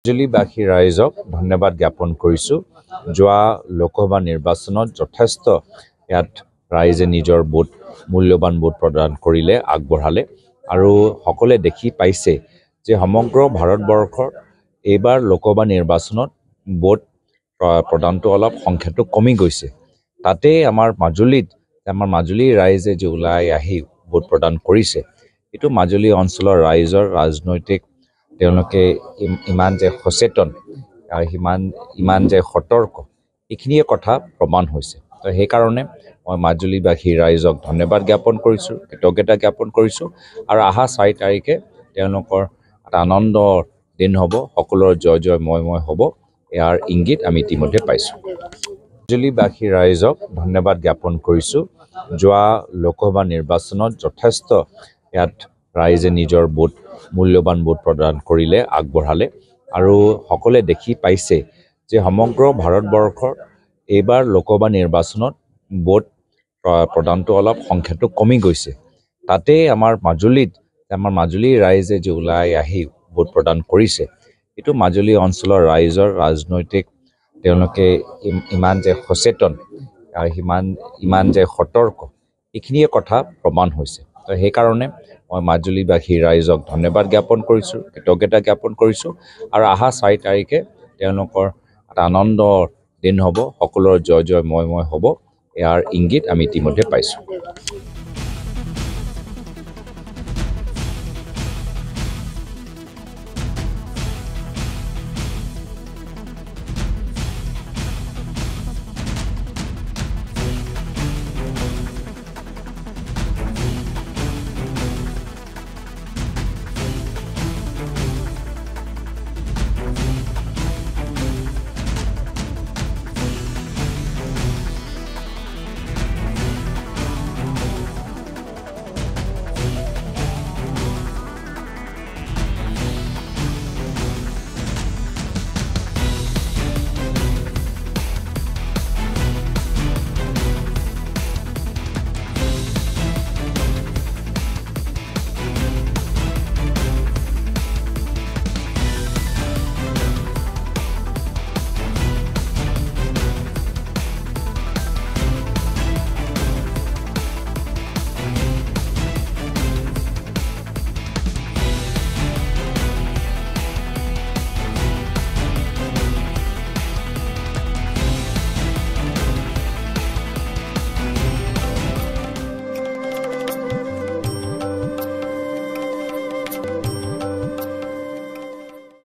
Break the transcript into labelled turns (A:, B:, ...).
A: মাজুলীবাসী ৰাইজক ধন্যবাদ জ্ঞাপন কৰিছোঁ। যোৱা লোকসভা নিৰ্বাচনত যথেষ্ট ইয়াত ৰাইজে নিজৰ ভোট মূল্যৱান ভোট প্ৰদান কৰিলে, আগবঢ়ালে আৰু সকলোৱে দেখি পাইছে যে সমগ্ৰ ভাৰতবৰ্ষৰ এইবাৰ লোকসভা নিৰ্বাচনত ভোট প্ৰদানটো অলপ সংখ্যাটো কমি গৈছে। তাতে আমাৰ মাজুলীৰ ৰাইজে যে ওলাই আহি ভোট প্ৰদান কৰিছে, এইটো মাজুলী অঞ্চলৰ ৰাইজৰ ৰাজনৈতিক তেওঁলোকে ইমান যে সচেতন, ইমান যে সতৰ্ক, এইখিনিয়ে কথা প্ৰমাণ হৈছে। তো সেইকাৰণে মই মাজুলীবাসী ৰাইজক ধন্যবাদ জ্ঞাপন কৰিছোঁ, কৃতজ্ঞতা জ্ঞাপন কৰিছোঁ আৰু অহা 4 তাৰিখে তেওঁলোকৰ এটা আনন্দৰ দিন হ'ব, সকলোৰে জয় জয় ময় হ'ব, ইয়াৰ ইংগিত আমি ইতিমধ্যে পাইছোঁ। মাজুলীবাসী ৰাইজক ধন্যবাদ জ্ঞাপন কৰিছোঁ। যোৱা লোকসভা নিৰ্বাচনত যথেষ্ট ইয়াত ৰাইজে নিজৰ ভোট মূল্যৱান ভোট প্ৰদান কৰিলে, আগবঢ়ালে আৰু সকলোৱে দেখি পাইছে যে সমগ্ৰ ভাৰতবৰ্ষৰ এইবাৰ লোকসভা নিৰ্বাচনত ভোট প্ৰদানটো অলপ সংখ্যাটো কমি গৈছে। তাতে আমাৰ মাজুলীৰ ৰাইজে যে ওলাই আহি ভোট প্ৰদান কৰিছে, এইটো মাজুলী অঞ্চলৰ ৰাইজৰ ৰাজনৈতিক তেওঁলোকে ইমান যে সচেতন, ইমান যে সতৰ্ক, এইখিনিয়ে কথা প্ৰমাণ হৈছে। তো সেইকাৰণে মই মাজুলীবাসী ৰাইজক ধন্যবাদ জ্ঞাপন কৰিছোঁ, কৃতজ্ঞতা জ্ঞাপন কৰিছোঁ আৰু অহা 4 তাৰিখে তেওঁলোকৰ এটা আনন্দৰ দিন হ'ব, সকলোৰে জয় জয় ময় হ'ব, ইয়াৰ ইংগিত আমি ইতিমধ্যে পাইছোঁ।